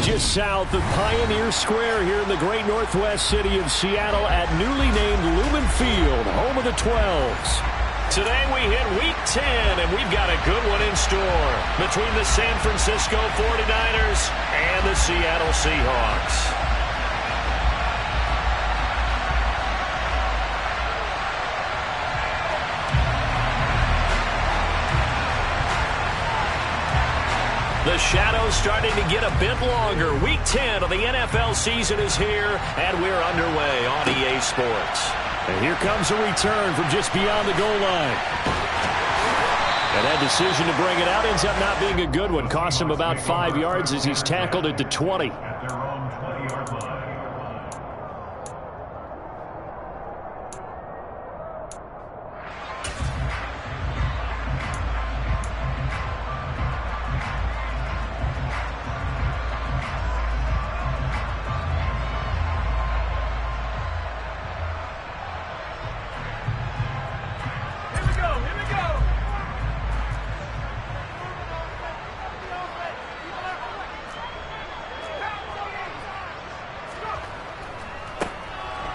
just south of Pioneer Square here in the great northwest city of Seattle at newly named Lumen Field, home of the 12s. Today we hit Week 10, and we've got a good one in store between the San Francisco 49ers and the Seattle Seahawks. The shadow's starting to get a bit longer. Week 10 of the NFL season is here, and we're underway on EA Sports. And here comes a return from just beyond the goal line. And that decision to bring it out ends up not being a good one. Cost him about 5 yards as he's tackled at the 20.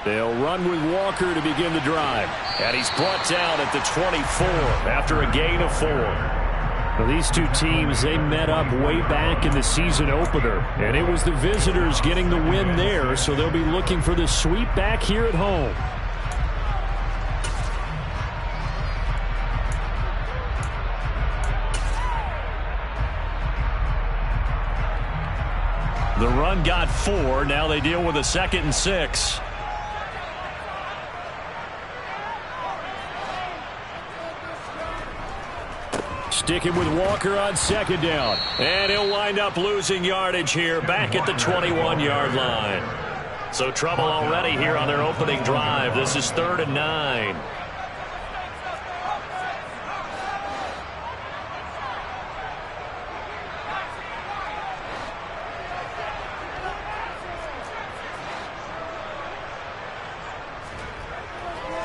They'll run with Walker to begin the drive. And he's brought down at the 24 after a gain of 4. Well, these two teams, they met up way back in the season opener. And it was the visitors getting the win there, so they'll be looking for the sweep back here at home. The run got 4. Now they deal with a 2nd and 6. Sticking with Walker on 2nd down. And he'll wind up losing yardage here back at the 21-yard line. So trouble already here on their opening drive. This is 3rd and 9.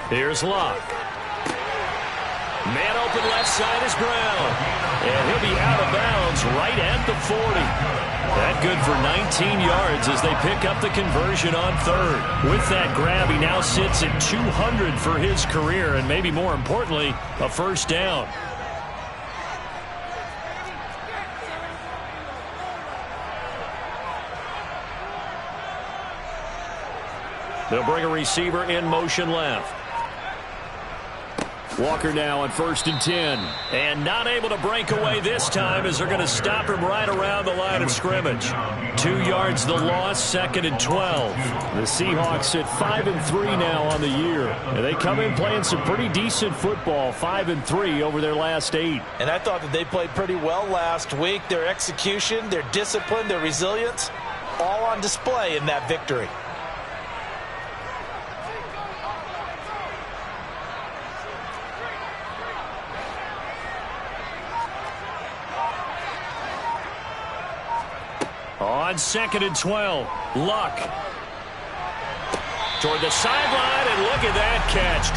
Here's Luck. Man open left side is Brown. And he'll be out of bounds right at the 40. That good for 19 yards as they pick up the conversion on 3rd. With that grab, he now sits at 200 for his career, and maybe more importantly, a 1st down. They'll bring a receiver in motion left. Walker now on 1st and 10. And not able to break away this time as they're going to stop him right around the line of scrimmage. 2 yards the loss, 2nd and 12. The Seahawks at 5-3 now on the year. And they come in playing some pretty decent football, 5-3 over their last 8. And I thought that they played pretty well last week. Their execution, their discipline, their resilience, all on display in that victory. On 2nd and 12, Luck. Toward the sideline, and look at that catch.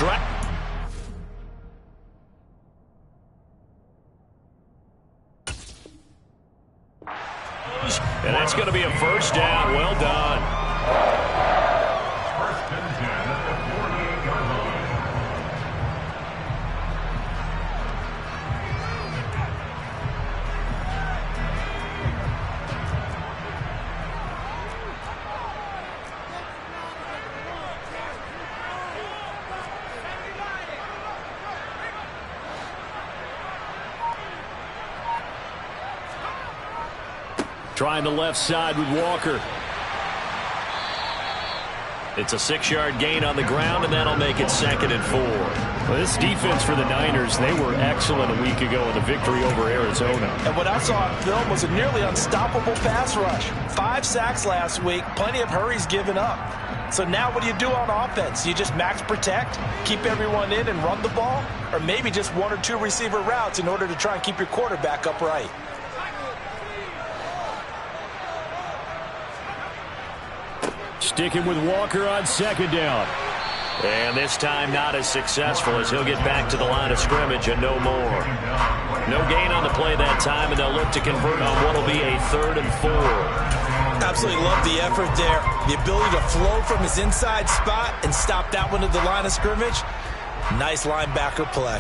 And that's going to be a 1st down. Well done. Trying the left side with Walker. It's a 6-yard gain on the ground, and that'll make it 2nd and 4. Well, this defense for the Niners, they were excellent a week ago in the victory over Arizona. And what I saw on film was a nearly unstoppable pass rush. 5 sacks last week, plenty of hurries given up. So now what do you do on offense? You just max protect, keep everyone in and run the ball? Or maybe just 1 or 2 receiver routes in order to try and keep your quarterback upright? Sticking with Walker on 2nd down. And this time not as successful as he'll get back to the line of scrimmage and no more. No gain on the play that time, and they'll look to convert on what will be a 3rd and 4. Absolutely love the effort there. The ability to flow from his inside spot and stop that one at the line of scrimmage. Nice linebacker play.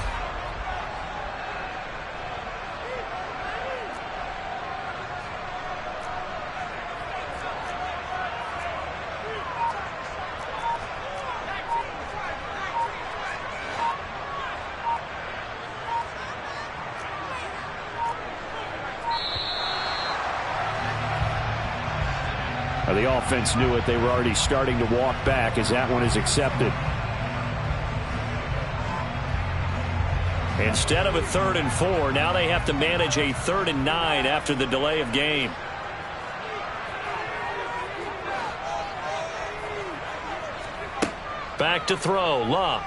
The offense knew it. They were already starting to walk back as that one is accepted. Instead of a 3rd and 4, now they have to manage a 3rd and 9 after the delay of game. Back to throw, Love.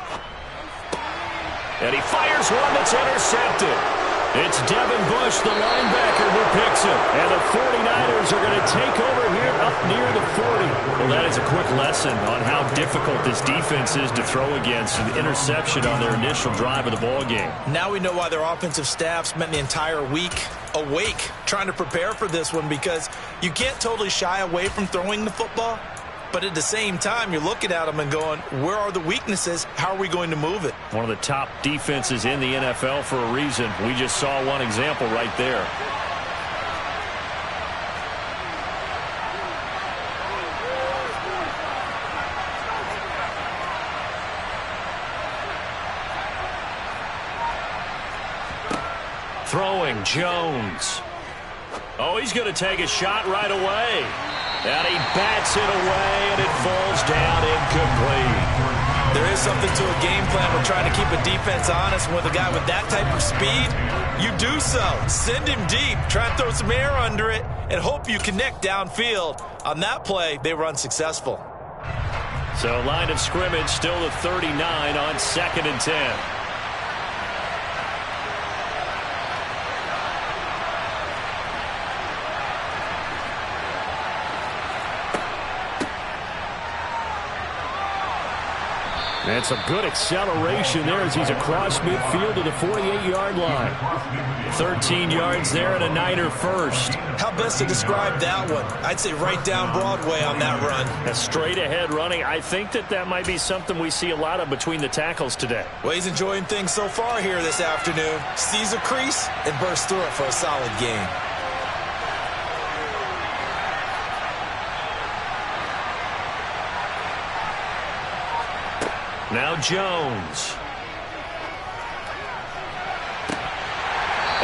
And he fires one that's intercepted. It's Devin Bush, the linebacker, who picks it. And the 49ers are going to take over here up near the 40. Well, that is a quick lesson on how difficult this defense is to throw against. An interception on their initial drive of the ballgame. Now we know why their offensive staff spent the entire week awake trying to prepare for this one, because you can't totally shy away from throwing the football. But at the same time, you're looking at them and going, where are the weaknesses? How are we going to move it? One of the top defenses in the NFL for a reason. We just saw one example right there. Throwing, Jones. Oh, he's going to take a shot right away. And he bats it away, and it falls down incomplete. There is something to a game plan. We're trying to keep a defense honest. With a guy with that type of speed, you do so. Send him deep. Try and throw some air under it and hope you connect downfield. On that play, they were unsuccessful. So line of scrimmage still the 39 on 2nd and 10. And some good acceleration there as he's across midfield to the 48-yard line. 13 yards there and a Niner first. How best to describe that one? I'd say right down Broadway on that run. A straight ahead running. I think that might be something we see a lot of between the tackles today. Well, he's enjoying things so far here this afternoon. Sees a crease and bursts through it for a solid gain. Now Jones.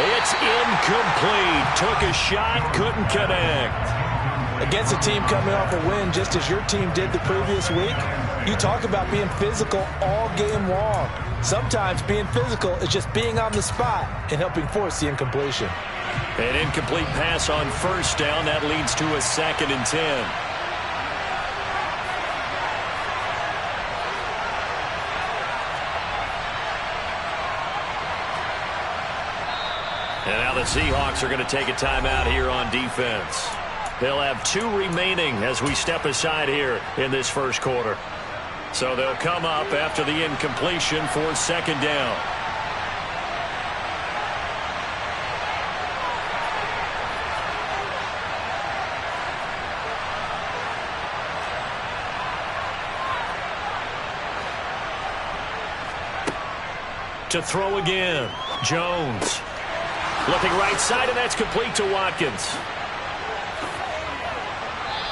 It's incomplete. Took a shot, couldn't connect. Against a team coming off a win just as your team did the previous week, you talk about being physical all game long. Sometimes being physical is just being on the spot and helping force the incompletion. An incomplete pass on 1st down. That leads to a 2nd and 10. And now the Seahawks are going to take a timeout here on defense. They'll have 2 remaining as we step aside here in this first quarter. So they'll come up after the incompletion for 2nd down. To throw again, Jones. Looking right side, and that's complete to Watkins.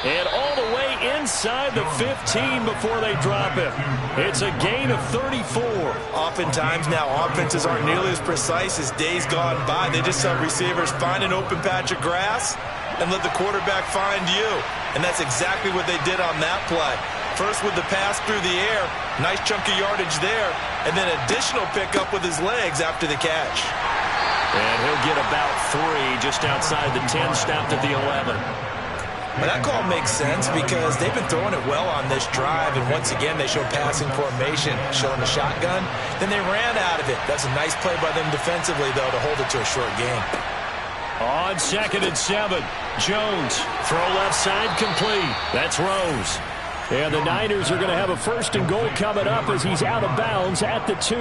And all the way inside the 15 before they drop it. It's a gain of 34. Oftentimes now, offenses aren't nearly as precise as days gone by. They just have receivers find an open patch of grass and let the quarterback find you. And that's exactly what they did on that play. First with the pass through the air, nice chunk of yardage there, and then additional pickup with his legs after the catch. And he'll get about 3 just outside the 10, stopped at the 11. But that call makes sense because they've been throwing it well on this drive, and once again they show passing formation, showing the shotgun. Then they ran out of it. That's a nice play by them defensively, though, to hold it to a short gain. On 2nd and 7, Jones, throw left side complete. That's Rose. And the Niners are going to have a 1st and goal coming up as he's out of bounds at the 2.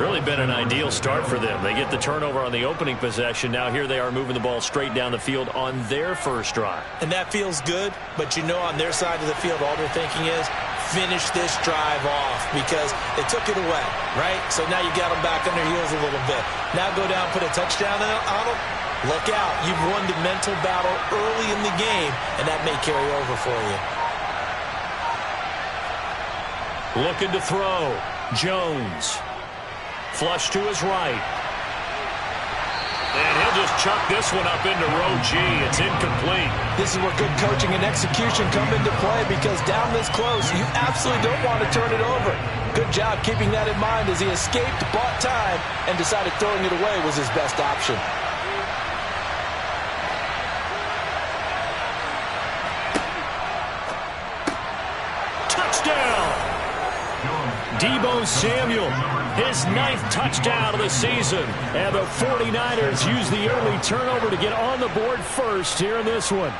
Really been an ideal start for them. They get the turnover on the opening possession. Now here they are moving the ball straight down the field on their first drive. And that feels good, but you know on their side of the field all they're thinking is finish this drive off because they took it away, right? So now you got them back on their heels a little bit. Now go down, put a touchdown on them. Look out. You've won the mental battle early in the game, and that may carry over for you. Looking to throw. Jones. Flush to his right. And he'll just chuck this one up into row G. It's incomplete. This is where good coaching and execution come into play because down this close, you absolutely don't want to turn it over. Good job keeping that in mind as he escaped, bought time, and decided throwing it away was his best option. Deebo Samuel, his 9th touchdown of the season. And the 49ers use the early turnover to get on the board first here in this one.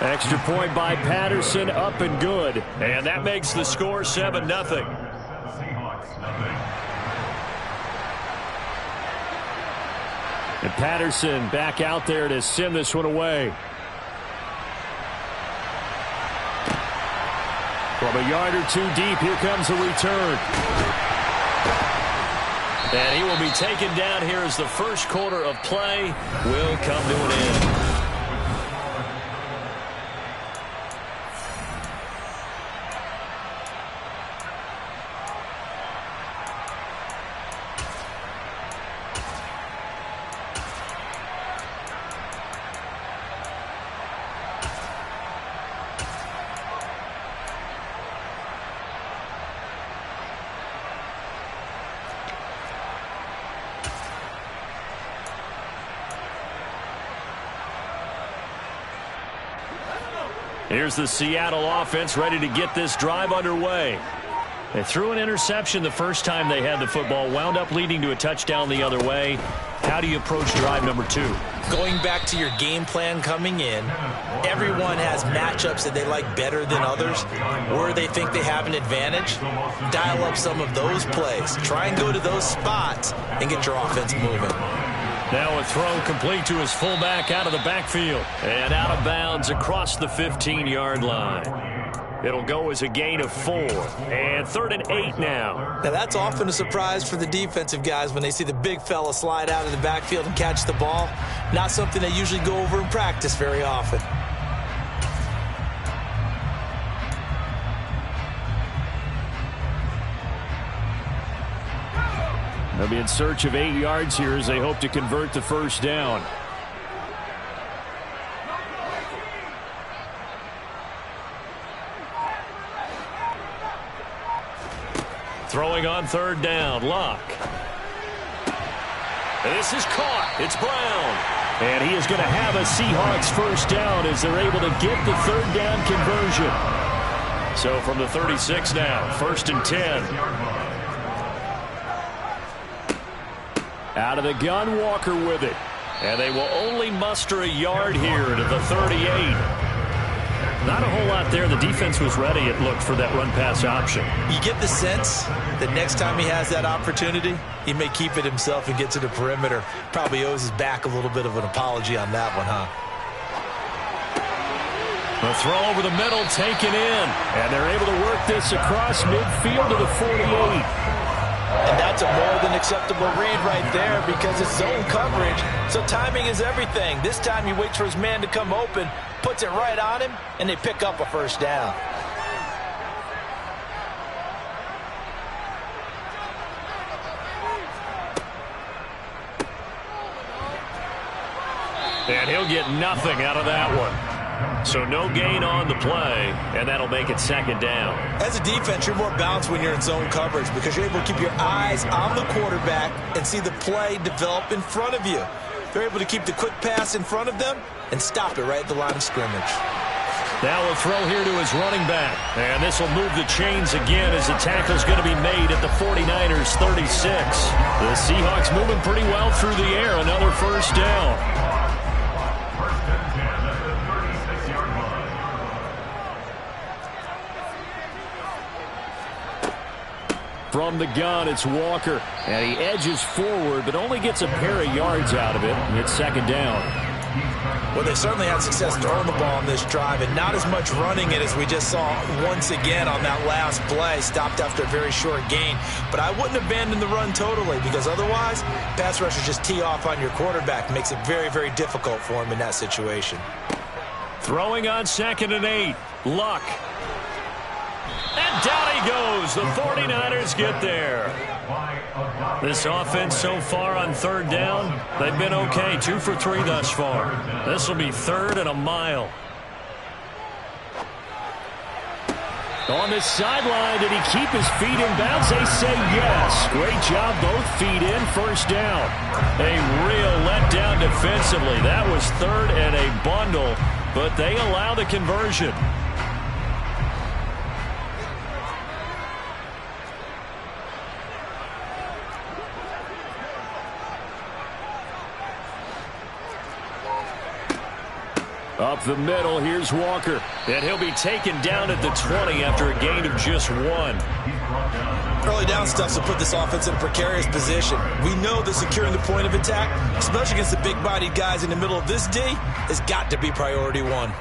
Extra point by Patterson, up and good. And that makes the score 7-0. And Patterson back out there to send this one away. From a yard or 2 deep, here comes a return. And he will be taken down here as the first quarter of play will come to an end. Here's the Seattle offense ready to get this drive underway. They threw an interception the first time they had the football, wound up leading to a touchdown the other way. How do you approach drive number 2? Going back to your game plan coming in, everyone has matchups that they like better than others, where they think they have an advantage. Dial up some of those plays. Try and go to those spots and get your offense moving. Now a throw complete to his fullback out of the backfield. And out of bounds across the 15-yard line. It'll go as a gain of 4. And 3rd and 8 now. Now that's often a surprise for the defensive guys when they see the big fella slide out of the backfield and catch the ball. Not something they usually go over in practice very often. They'll be in search of 8 yards here as they hope to convert the first down. Throwing on 3rd down, Luck. This is caught. It's Brown. And he is going to have a Seahawks first down as they're able to get the 3rd down conversion. So from the 36 now, 1st and 10. Out of the gun, Walker with it. And they will only muster a yard here to the 38. Not a whole lot there. The defense was ready, it looked, for that run-pass option. You get the sense that next time he has that opportunity, he may keep it himself and get to the perimeter. Probably owes his back a little bit of an apology on that one, huh? The throw over the middle, taken in. And they're able to work this across midfield to the 48. And that's a more than acceptable read right there because it's zone coverage. So timing is everything. This time he waits for his man to come open, puts it right on him, and they pick up a first down. And he'll get nothing out of that one. So no gain on the play, and that'll make it 2nd down. As a defense, you're more balanced when you're in zone coverage because you're able to keep your eyes on the quarterback and see the play develop in front of you. They're able to keep the quick pass in front of them and stop it right at the line of scrimmage. Now a throw here to his running back. And this will move the chains again as the tackle's going to be made at the 49ers 36. The Seahawks moving pretty well through the air. Another first down. From the gun, it's Walker. And he edges forward, but only gets a pair of yards out of it. It's second down. Well, they certainly had success throwing the ball on this drive, and not as much running it as we just saw once again on that last play. Stopped after a very short gain. But I wouldn't abandon the run totally, because otherwise, pass rushers just tee off on your quarterback. Makes it very, very difficult for him in that situation. Throwing on 2nd and 8. Luck. And down he goes. The 49ers get there. This offense so far on 3rd down, they've been okay. 2 for 3 thus far. This will be 3rd and a mile. On the sideline, did he keep his feet in bounds? They say yes. Great job, both feet in, 1st down. A real letdown defensively. That was 3rd and a bundle, but they allow the conversion. Up the middle, here's Walker. And he'll be taken down at the 20 after a gain of just 1. Early down stuff will put this offense in a precarious position. We know that securing the point of attack, especially against the big-bodied guys in the middle of this D, has got to be priority 1.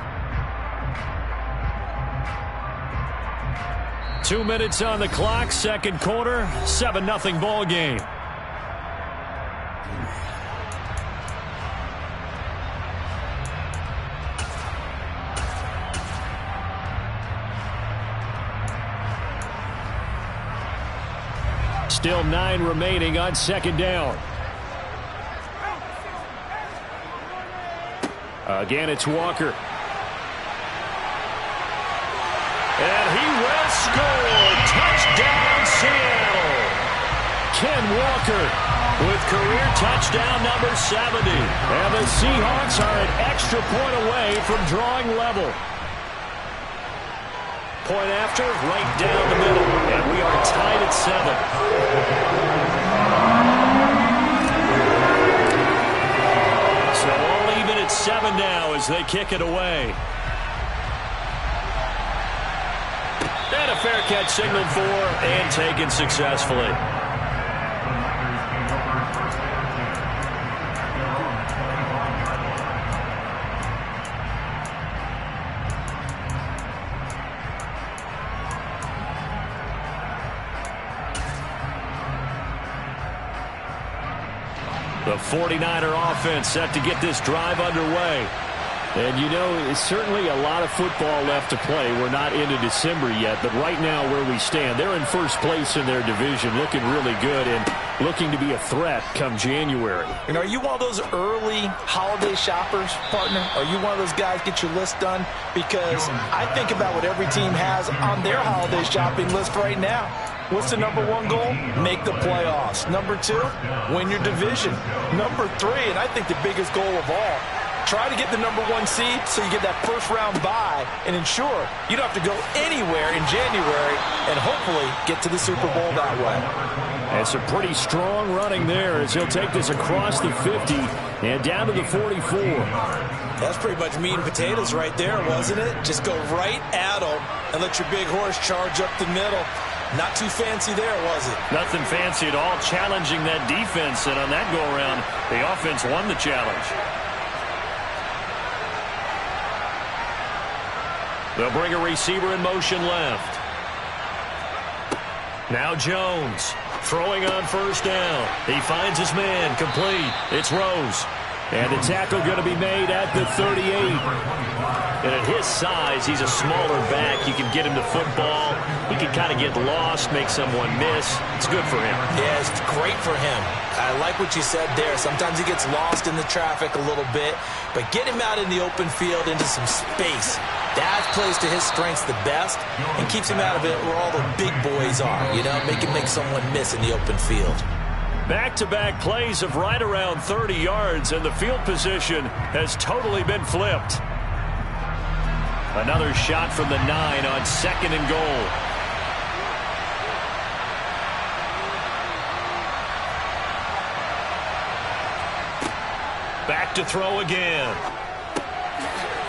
2 minutes on the clock, 2nd quarter, 7-0 ball game. Still 9 remaining on 2nd down. Again, it's Walker. And he will score. Touchdown, Seattle. Ken Walker with career touchdown number 70. And the Seahawks are an extra point away from drawing level. Point after, right down the middle. And we are tied at 7. So all even at 7 now as they kick it away. And a fair catch signaled for and taken successfully. The 49er offense set to get this drive underway. And, you know, it's certainly a lot of football left to play. We're not into December yet, but right now where we stand, they're in first place in their division, looking really good and looking to be a threat come January. And are you one of those early holiday shoppers, partner? Are you one of those guys get your list done? Because I think about what every team has on their holiday shopping list right now. What's the number 1 goal? Make the playoffs. Number 2, win your division. Number 3, and I think the biggest goal of all, try to get the number 1 seed so you get that first-round bye and ensure you don't have to go anywhere in January and hopefully get to the Super Bowl that way. And some pretty strong running there as he'll take this across the 50 and down to the 44. That's pretty much meat and potatoes right there, wasn't it? Just go right at them and let your big horse charge up the middle. Not too fancy there, was it? Nothing fancy at all, challenging that defense, and on that go-around, the offense won the challenge. They'll bring a receiver in motion left. Now Jones throwing on 1st down. He finds his man, complete. It's Rose. And the tackle going to be made at the 38. And at his size, he's a smaller back. You can get him to football. He can kind of get lost, make someone miss. It's good for him. Yeah, it's great for him. I like what you said there. Sometimes he gets lost in the traffic a little bit. But get him out in the open field into some space. That plays to his strengths the best and keeps him out of it where all the big boys are. You know, make someone miss in the open field. Back-to-back plays of right around 30 yards, and the field position has totally been flipped. Another shot from the 9 on 2nd and goal. Back to throw again.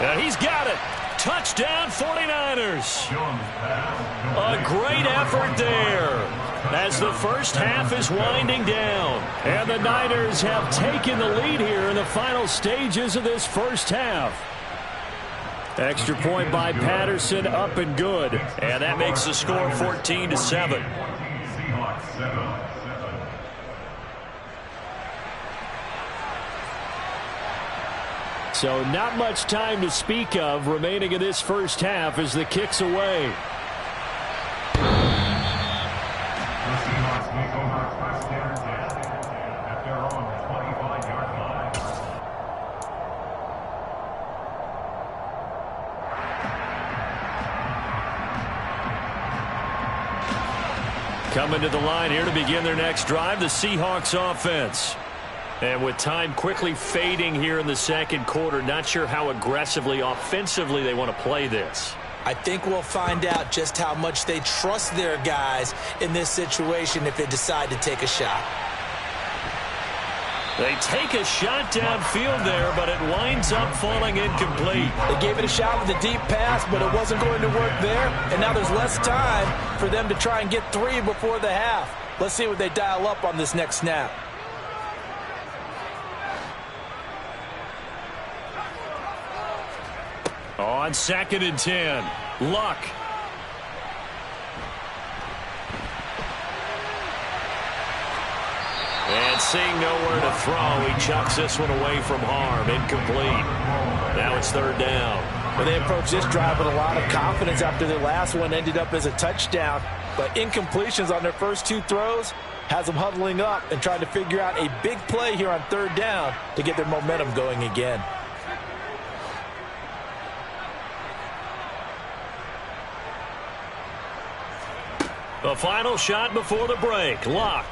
And he's got it. Touchdown 49ers. A great effort there. as the first half is winding down. And the Niners have taken the lead here in the final stages of this first half. Extra point by Patterson, up and good. And that makes the score 14-7. So not much time to speak of remaining in this first half as the kick's away. Coming to the line here to begin their next drive, the Seahawks offense. And with time quickly fading here in the second quarter, not sure how aggressively, offensively they want to play this. I think we'll find out just how much they trust their guys in this situation if they decide to take a shot. They take a shot downfield there, but it winds up falling incomplete. They gave it a shot with a deep pass, but it wasn't going to work there. And now there's less time for them to try and get three before the half. Let's see what they dial up on this next snap. On 2nd and 10, Luck. And seeing nowhere to throw, he chucks this one away from harm. Incomplete. Now it's 3rd down. Well, they approached this drive with a lot of confidence after their last one ended up as a touchdown. But incompletions on their first 2 throws has them huddling up and trying to figure out a big play here on 3rd down to get their momentum going again. The final shot before the break. Luck.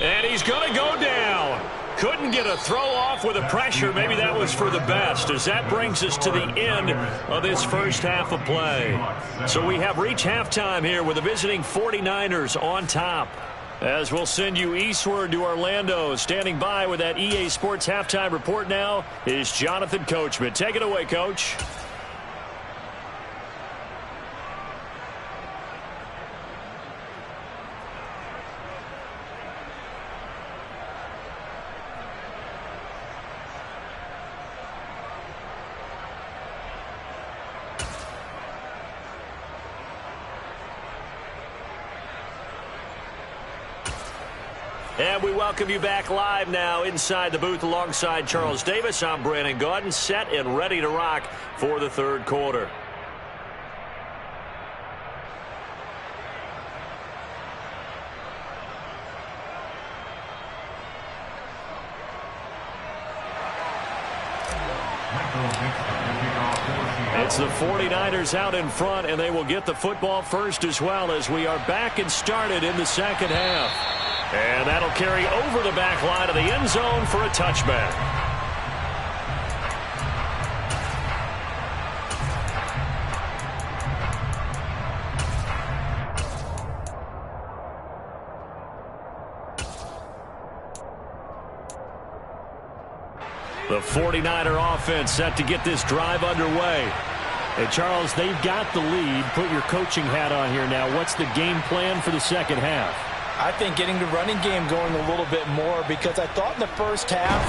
And he's going to go down. Couldn't get a throw off with the pressure. Maybe that was for the best, as that brings us to the end of this first half of play. So we have reached halftime here with the visiting 49ers on top. As we'll send you eastward to Orlando. Standing by with that EA Sports halftime report now is Jonathan Coachman. Take it away, Coach. And we welcome you back live now inside the booth alongside Charles Davis. I'm Brandon Gaudin, set and ready to rock for the 3rd quarter. It's the 49ers out in front, and they will get the football first as well as we are back and started in the second half. And that'll carry over the back line of the end zone for a touchback. The 49er offense set to get this drive underway. Hey, Charles, they've got the lead. Put your coaching hat on here now. What's the game plan for the second half? I think getting the running game going a little bit more, because I thought in the first half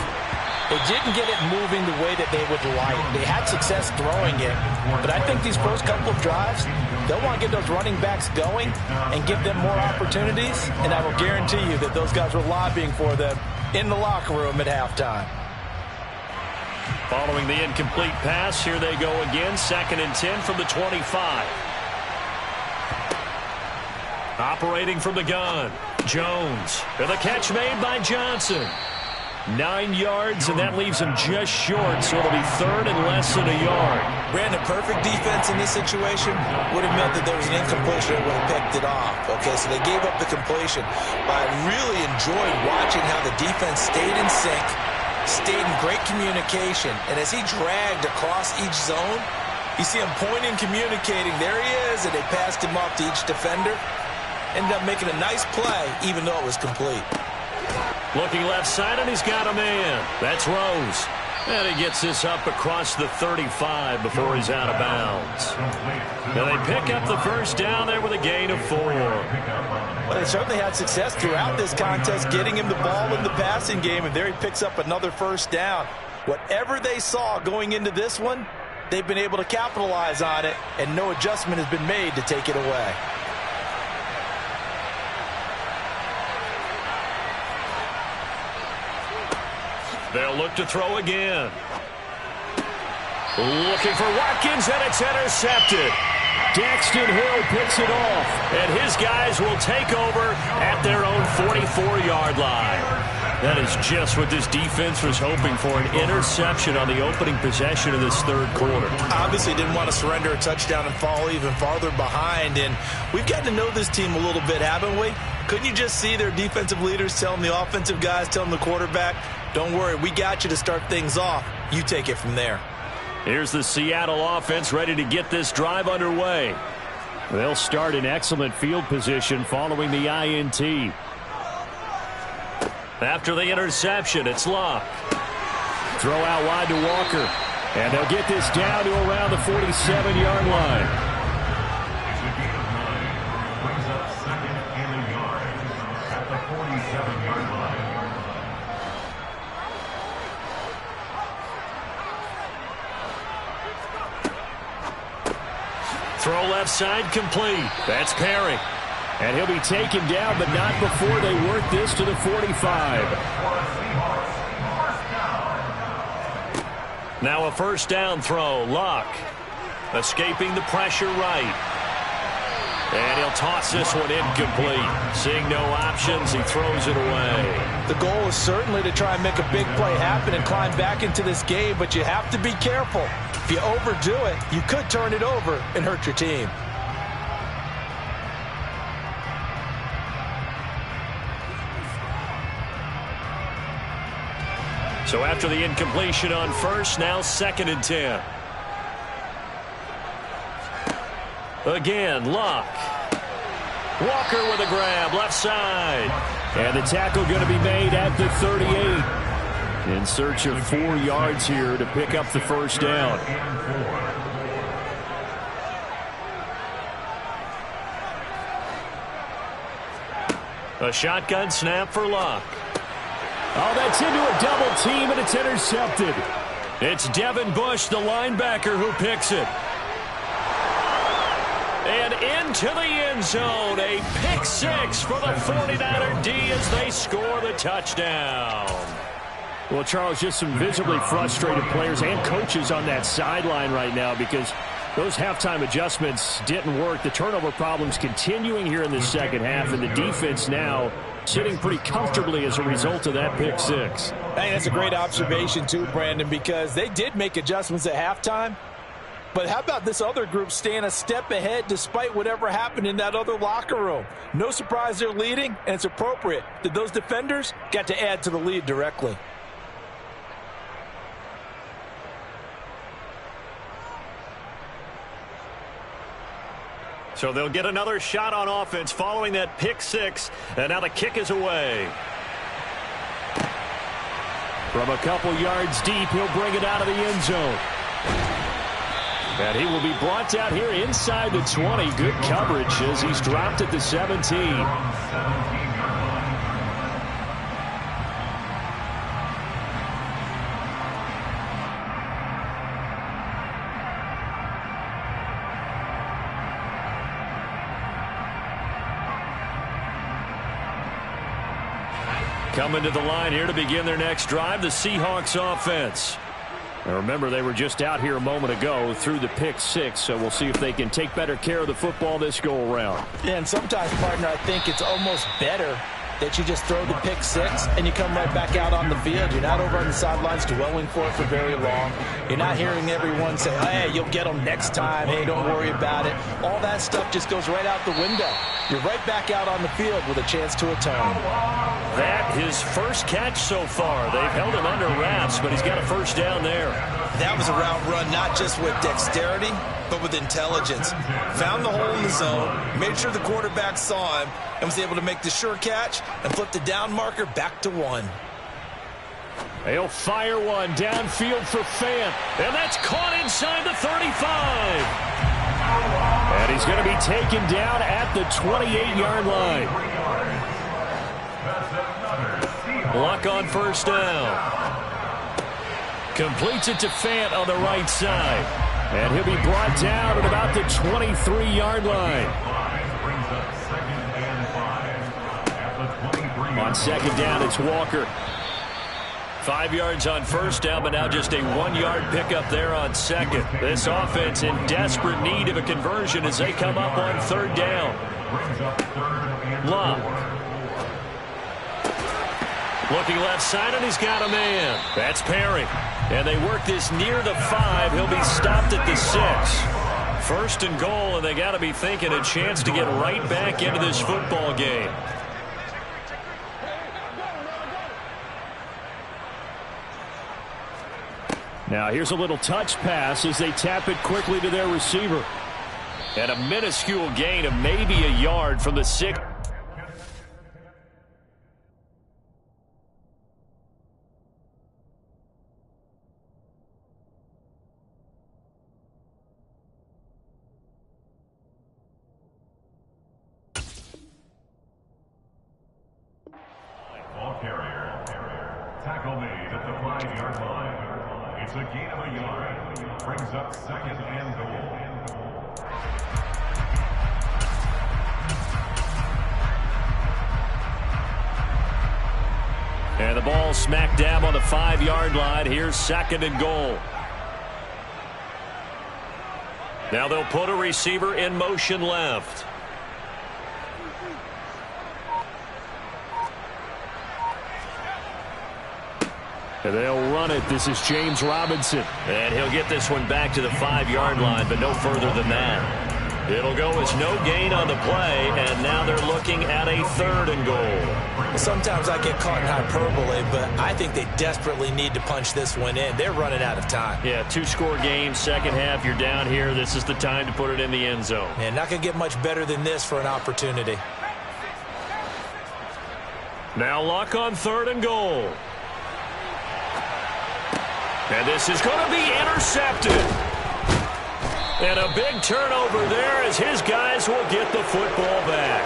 they didn't get it moving the way that they would like. They had success throwing it, but I think these first couple of drives, they'll want to get those running backs going and give them more opportunities, and I will guarantee you that those guys were lobbying for them in the locker room at halftime. Following the incomplete pass, here they go again, 2nd and 10 from the 25. Operating from the gun, Jones. And the catch made by Johnson. 9 yards, and that leaves him just short, so it'll be 3rd and less than a yard. Brandon, perfect defense in this situation would have meant that there was an incompletion that would have picked it off. Okay, so they gave up the completion. But I really enjoyed watching how the defense stayed in sync, stayed in great communication, and as he dragged across each zone, you see him pointing, communicating. There he is, and they passed him off to each defender. Ended up making a nice play, even though it was complete. Looking left side, and he's got a man. That's Rose. And he gets this up across the 35 before he's out of bounds. And they pick up the first down there with a gain of 4. Well, they certainly had success throughout this contest, getting him the ball in the passing game, and there he picks up another first down. Whatever they saw going into this one, they've been able to capitalize on it, and no adjustment has been made to take it away. They'll look to throw again. Looking for Watkins, and it's intercepted. Daxton Hill picks it off, and his guys will take over at their own 44-yard line. That is just what this defense was hoping for, an interception on the opening possession of this third quarter. Obviously didn't want to surrender a touchdown and fall even farther behind, and we've got to know this team a little bit, haven't we? Couldn't you just see their defensive leaders telling the offensive guys, telling the quarterback, don't worry, we got you to start things off. You take it from there. Here's the Seattle offense ready to get this drive underway. They'll start in excellent field position following the INT. After the interception, it's Luck. Throw out wide to Walker. And they'll get this down to around the 47-yard line. Throw left side complete. That's Perry. And he'll be taken down, but not before they work this to the 45. Now a first down throw. Luck escaping the pressure right. And he'll toss this one incomplete. Seeing no options, he throws it away. The goal is certainly to try and make a big play happen and climb back into this game, but you have to be careful. If you overdo it, you could turn it over and hurt your team. So after the incompletion on first, now 2nd and 10. Again, Luck. Walker with a grab, left side. And the tackle going to be made at the 38. In search of 4 yards here to pick up the first down. A shotgun snap for Luck. Oh, that's into a double team, and it's intercepted. It's Devin Bush, the linebacker, who picks it. And into the end zone, a pick 6 for the 49er D as they score the touchdown. Well, Charles, just some visibly frustrated players and coaches on that sideline right now because those halftime adjustments didn't work. The turnover problems continuing here in the second half, and the defense now sitting pretty comfortably as a result of that pick 6. I think that's a great observation too, Brandon, because they did make adjustments at halftime. But how about this other group staying a step ahead despite whatever happened in that other locker room? No surprise they're leading, and it's appropriate that those defenders got to add to the lead directly. So they'll get another shot on offense following that pick 6, and now the kick is away. From a couple yards deep, he'll bring it out of the end zone. And he will be brought out here inside the 20. Good coverage as he's dropped at the 17. Coming to the line here to begin their next drive, the Seahawks offense. Now remember, they were just out here a moment ago through the pick 6, so we'll see if they can take better care of the football this go-around. Yeah, and sometimes, partner, I think it's almost better that you just throw the pick 6 and you come right back out on the field. You're not over on the sidelines dwelling for it for very long. You're not hearing everyone say, hey, you'll get them next time. Hey, don't worry about it. All that stuff just goes right out the window. You're right back out on the field with a chance to atone. That his first catch so far. They've held him under wraps, but he's got a first down there. That was a route run not just with dexterity, but with intelligence. Found the hole in the zone, made sure the quarterback saw him, and was able to make the sure catch and flip the down marker back to 1. They'll fire one downfield for Fant. And that's caught inside the 35. And he's going to be taken down at the 28-yard line. Luck on first down. Completes it to Fant on the right side. And he'll be brought down at about the 23-yard line. On second down, it's Walker. 5 yards on first down, but now just a 1-yard pickup there on second. This offense in desperate need of a conversion as they come up on third down. Love. Looking left side, and he's got a man. That's Perry. And they work this near the 5. He'll be stopped at the 6. First and goal, and they got to be thinking a chance to get right back into this football game. Now here's a little touch pass as they tap it quickly to their receiver. And a minuscule gain of maybe a yard from the 6. Ball carrier. Tackle made at the 5-yard line. It's a gain of a yard. Brings up second and goal. And the ball smack dab on the 5-yard line. Here's second and goal. Now they'll put a receiver in motion left. And they'll run it. This is James Robinson. And he'll get this one back to the 5-yard line, but no further than that. It'll go as no gain on the play, and now they're looking at a third and goal. Sometimes I get caught in hyperbole, but I think they desperately need to punch this one in. They're running out of time. Yeah, 2-score game, second half, you're down here. This is the time to put it in the end zone. And not going to get much better than this for an opportunity. Now Luck on third and goal. And this is going to be intercepted. And a big turnover there as his guys will get the football back.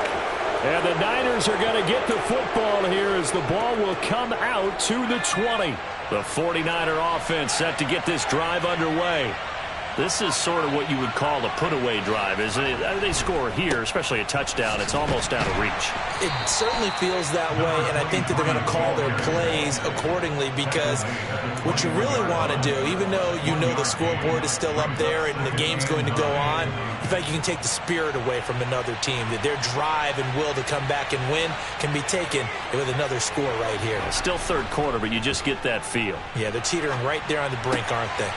And the Niners are going to get the football here as the ball will come out to the 20. The 49er offense set to get this drive underway. This is sort of what you would call a put-away drive, isn't it? They score here, especially a touchdown. It's almost out of reach. It certainly feels that way, and I think that they're going to call their plays accordingly because what you really want to do, even though you know the scoreboard is still up there and the game's going to go on, in fact, you can take the spirit away from another team, that their drive and will to come back and win can be taken with another score right here. Still third quarter, but you just get that feel. Yeah, they're teetering right there on the brink, aren't they?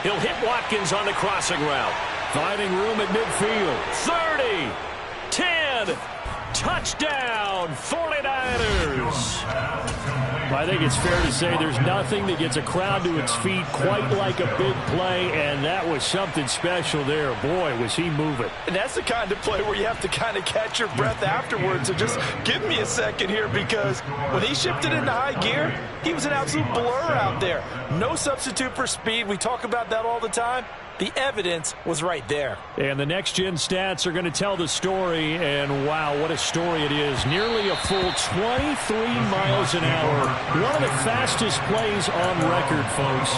He'll hit Watkins on the crossing route. Finding room at midfield. 30, 10, touchdown, 49ers. I think it's fair to say there's nothing that gets a crowd to its feet quite like a big play, and that was something special there. Boy, was he moving. And that's the kind of play where you have to kind of catch your breath afterwards. So just give me a second here, because when he shifted into high gear, he was an absolute blur out there. No substitute for speed. We talk about that all the time. The evidence was right there. And the next-gen stats are going to tell the story, and wow, what a story it is. Nearly a full 23 miles an hour. One of the fastest plays on record, folks.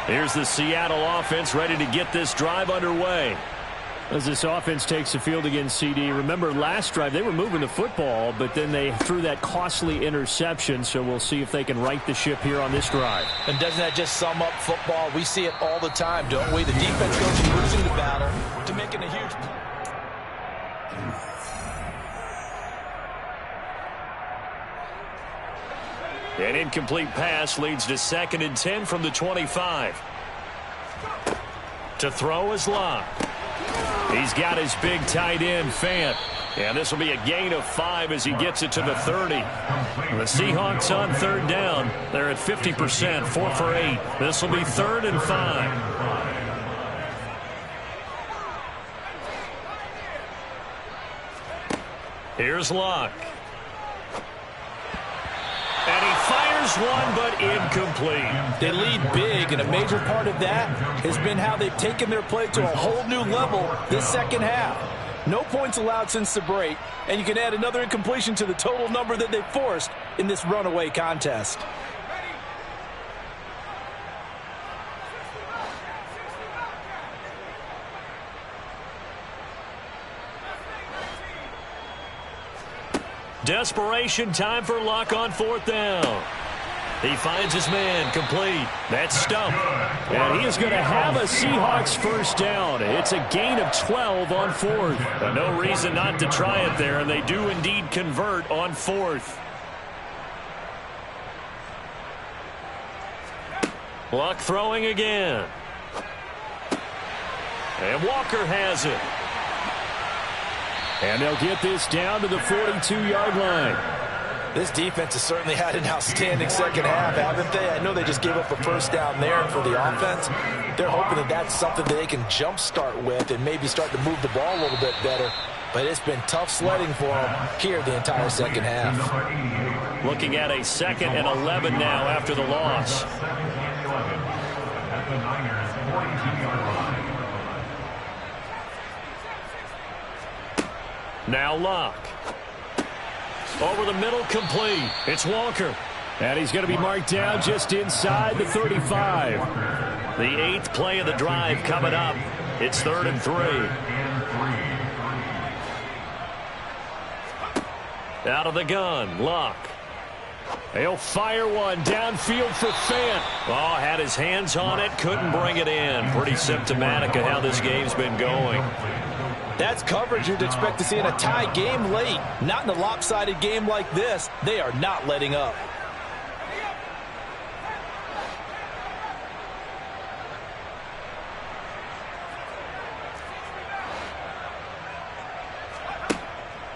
Here's the Seattle offense ready to get this drive underway. As this offense takes the field against CD, remember last drive they were moving the football, but then they threw that costly interception, so we'll see if they can right the ship here on this drive. And doesn't that just sum up football? We see it all the time, don't we? The defense goes from losing the battle to making a huge... An incomplete pass leads to 2nd and 10 from the 25. To throw is Locke. He's got his big tight end, Fant. And this will be a gain of 5 as he gets it to the 30. The Seahawks on third down. They're at 50%, 4 for 8. This will be 3rd and 5. Here's Luck. And he fires one, but incomplete. They lead big, and a major part of that has been how they've taken their play to a whole new level this second half. No points allowed since the break, and you can add another incompletion to the total number that they forced in this runaway contest. Desperation time for Luck on 4th down. He finds his man, complete. That's Stump. And he is going to have a Seahawks first down. It's a gain of 12 on 4th. But no reason not to try it there, and they do indeed convert on 4th. Luck throwing again. And Walker has it. And they'll get this down to the 42-yard line. This defense has certainly had an outstanding second half, haven't they? I know they just gave up a first down there, and for the offense, they're hoping that that's something that they can jumpstart with and maybe start to move the ball a little bit better. But it's been tough sledding for them here the entire second half. Looking at a 2nd and 11 now after the loss. At the Niners' 42-yard line. Now Luck. Over the middle, complete. It's Walker. And he's going to be marked down just inside the 35. The 8th play of the drive coming up. It's 3rd and 3. Out of the gun, Luck. He'll fire one downfield for Fant. Oh, had his hands on it, couldn't bring it in. Pretty symptomatic of how this game's been going. That's coverage you'd expect to see in a tie game late. Not in a lopsided game like this. They are not letting up.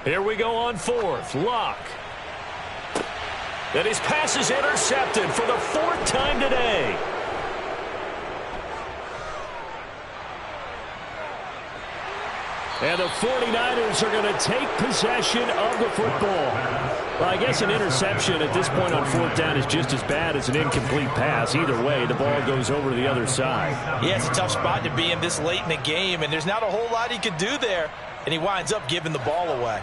Here we go on 4th. Luck. And his pass is intercepted for the 4th time today. And the 49ers are going to take possession of the football. Well, I guess an interception at this point on 4th down is just as bad as an incomplete pass. Either way, the ball goes over to the other side. Yeah, it's a tough spot to be in this late in the game, and there's not a whole lot he could do there, and he winds up giving the ball away.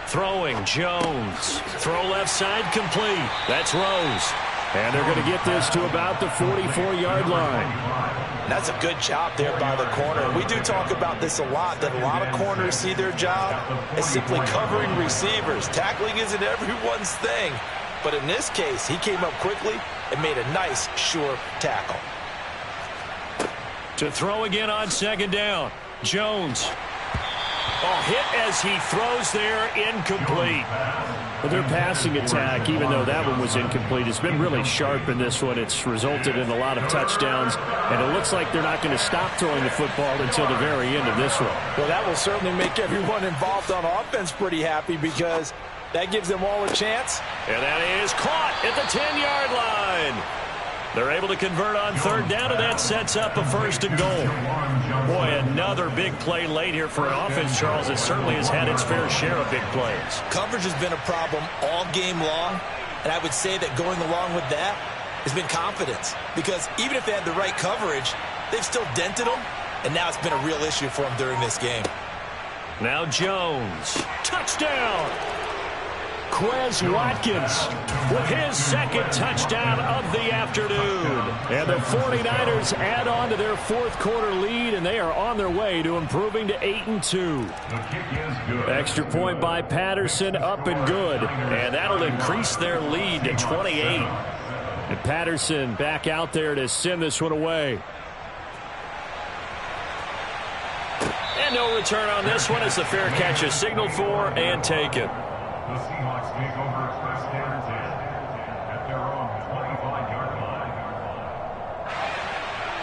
Throwing, Jones. Throw left side, complete. That's Rose. And they're going to get this to about the 44-yard line. That's a good job there by the corner. We do talk about this a lot, that a lot of corners see their job as simply covering receivers. Tackling isn't everyone's thing. But in this case, he came up quickly and made a nice, sure tackle. To throw again on 2nd down. Jones. Oh, hit as he throws there, incomplete. But their passing attack, even though that one was incomplete, has been really sharp in this one. It's resulted in a lot of touchdowns, and it looks like they're not going to stop throwing the football until the very end of this one. Well, that will certainly make everyone involved on offense pretty happy because that gives them all a chance. And that is caught at the 10-yard line. They're able to convert on 3rd down, and that sets up a 1st and goal. Boy, another big play late here for an offense, Charles. It certainly has had its fair share of big plays. Coverage has been a problem all game long, and I would say that going along with that has been confidence. Because even if they had the right coverage, they've still dented them, and now it's been a real issue for them during this game. Now Jones. Touchdown! Quez Watkins with his 2nd touchdown of the afternoon. And the 49ers add on to their 4th quarter lead, and they are on their way to improving to 8-2. Extra point by Patterson, up and good. And that'll increase their lead to 28. And Patterson back out there to send this one away. And no return on this one as the fair catch is signaled for and taken. The Seahawks take over first down and 10 at their own 25-yard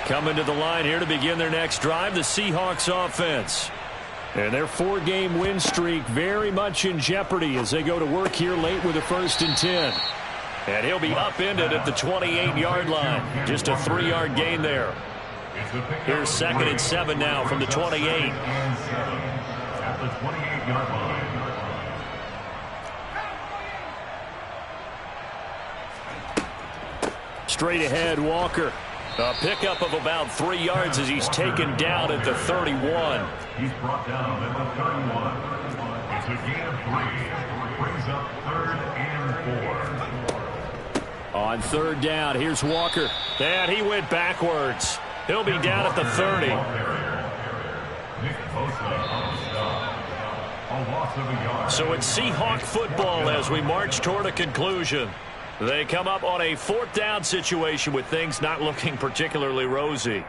Coming to the line here to begin their next drive, the Seahawks offense. And their 4-game win streak very much in jeopardy as they go to work here late with a 1st and 10. And he'll be upended at the 28-yard line. Just a 3-yard gain there. Here's 2nd and 7 now from the 28. At the 28-yard line. Straight ahead, Walker. A pickup of about 3 yards as he's taken down at the 31. He's brought down at the 31. It's a gain of 3. Brings up 3rd and 4. On 3rd down, here's Walker. And he went backwards. He'll be down at the 30. So it's Seahawk football as we march toward a conclusion. They come up on a 4th down situation with things not looking particularly rosy.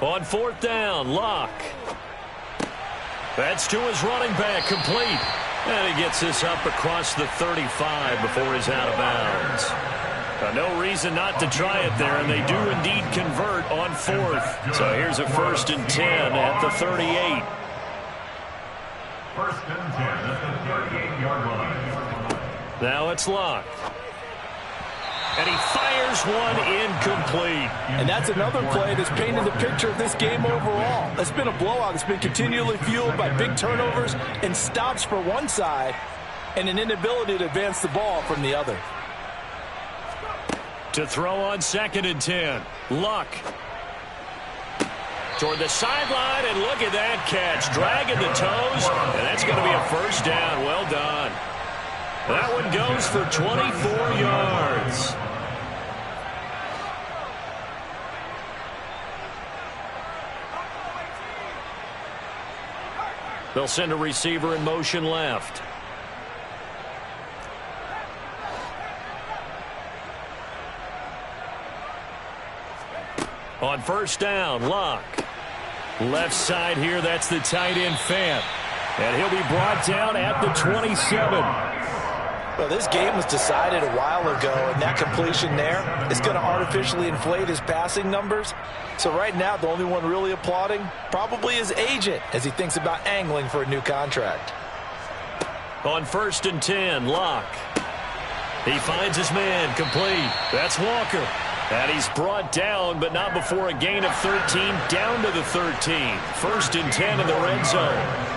On 4th down, Locke. That's to his running back, complete. And he gets this up across the 35 before he's out of bounds. No reason not to try it there, and they do indeed convert on 4th. So here's a 1st and 10 at the 38. 1st and 10 at the 38-yard line. Now it's Locke. And he fires one incomplete. And that's another play that's painted the picture of this game overall. It's been a blowout. It's been continually fueled by big turnovers and stops for one side and an inability to advance the ball from the other. To throw on 2nd and 10. Luck. Toward the sideline, and look at that catch. Dragging the toes, and that's going to be a 1st down. Well done. That one goes for 24 yards. They'll send a receiver in motion left. On 1st down, Locke. Left side here, that's the tight end Fant. And he'll be brought down at the 27. Well, this game was decided a while ago, and that completion there is going to artificially inflate his passing numbers. So right now, the only one really applauding probably his agent as he thinks about angling for a new contract. On 1st and 10, Locke. He finds his man, complete. That's Walker. And he's brought down, but not before a gain of 13, down to the 13. 1st and 10 in the red zone.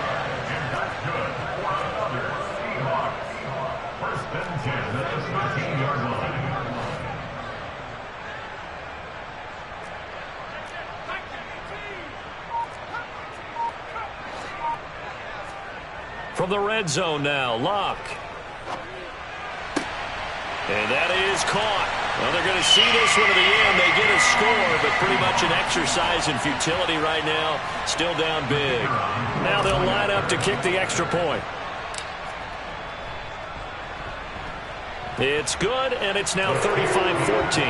From the red zone now, Locke. And that is caught. Well, they're going to see this one to the end. They get a score, but pretty much an exercise in futility right now. Still down big. Now they'll line up to kick the extra point. It's good, and it's now 35-14.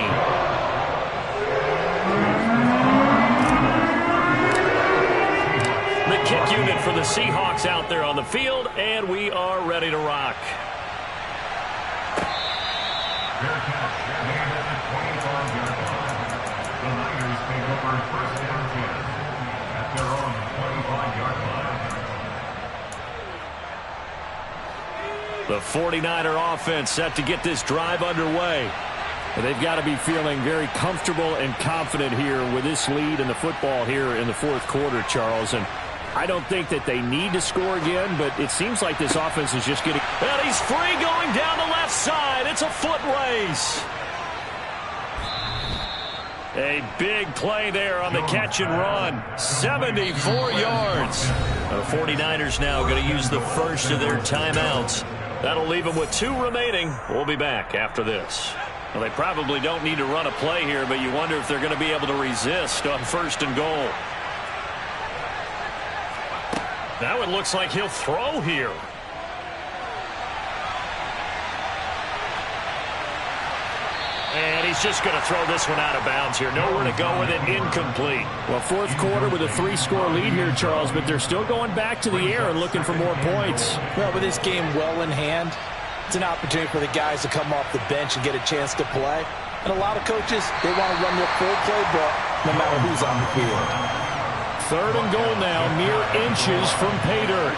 The kick unit for the Seahawks out there on the field, and we are ready to rock. Fair catch, made at the 25-yard line. The Niners take over 1st and 10 at their own 25-yard line. The 49er offense set to get this drive underway. They've got to be feeling very comfortable and confident here with this lead in the football here in the 4th quarter, Charles. And I don't think that they need to score again, but it seems like this offense is just getting... And he's free going down the left side. It's a foot race. A big play there on the catch and run. 74 yards. The 49ers now going to use the first of their timeouts. That'll leave them with 2 remaining. We'll be back after this. Well, they probably don't need to run a play here, but you wonder if they're going to be able to resist on 1st and goal. Now it looks like he'll throw here. And he's just going to throw this one out of bounds here. Nowhere to go with it. Incomplete. Well, fourth quarter with a 3-score lead here, Charles, but they're still going back to the air and looking for more points. Well, with this game well in hand, it's an opportunity for the guys to come off the bench and get a chance to play. And a lot of coaches, they want to run their full playbook no matter who's on the field. 3rd and goal now, mere inches from pay dirt.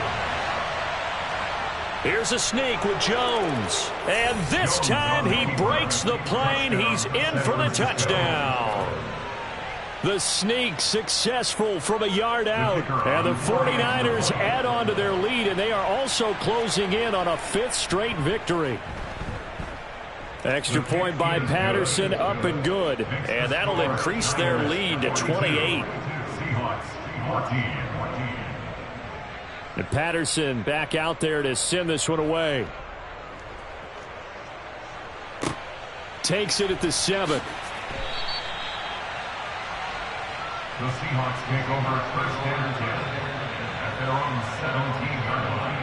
Here's a sneak with Jones. And this time he breaks the plane. He's in for the touchdown. The sneak successful from a yard out. And the 49ers add on to their lead, and they are also closing in on a 5th straight victory. Extra point by Patterson, up and good. And that'll increase their lead to 28. And Patterson back out there to send this one away. Takes it at the 7. The Seahawks take over 1st and 10 at their own 17-yard line.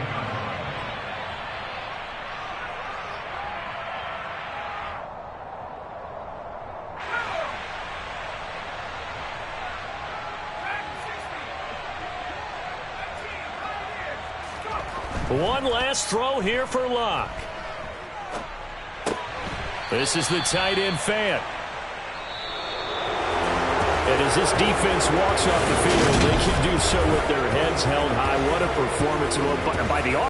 One last throw here for Luck. This is the tight end fan. And as this defense walks off the field, they can do so with their heads held high. What a performance by the